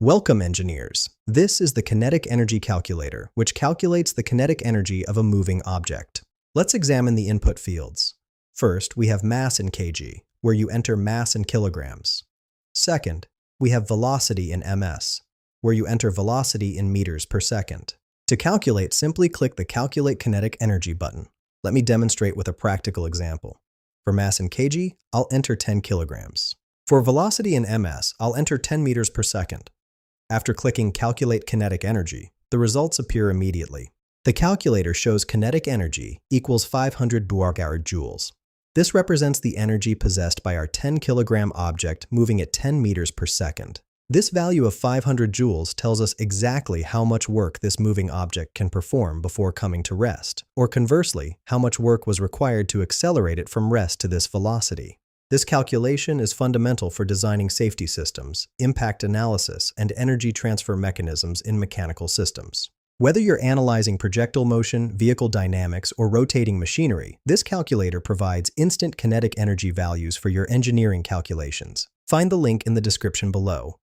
Welcome, engineers. This is the Kinetic Energy Calculator, which calculates the kinetic energy of a moving object. Let's examine the input fields. First, we have mass in kg, where you enter mass in kilograms. Second, we have velocity in ms, where you enter velocity in meters per second. To calculate, simply click the Calculate Kinetic Energy button. Let me demonstrate with a practical example. For mass in kg, I'll enter 10 kilograms. For velocity in ms, I'll enter 10 meters per second. After clicking Calculate Kinetic Energy, the results appear immediately. The calculator shows kinetic energy equals 500 joules. This represents the energy possessed by our 10 kilogram object moving at 10 meters per second. This value of 500 joules tells us exactly how much work this moving object can perform before coming to rest, or conversely, how much work was required to accelerate it from rest to this velocity. This calculation is fundamental for designing safety systems, impact analysis, and energy transfer mechanisms in mechanical systems. Whether you're analyzing projectile motion, vehicle dynamics, or rotating machinery, this calculator provides instant kinetic energy values for your engineering calculations. Find the link in the description below.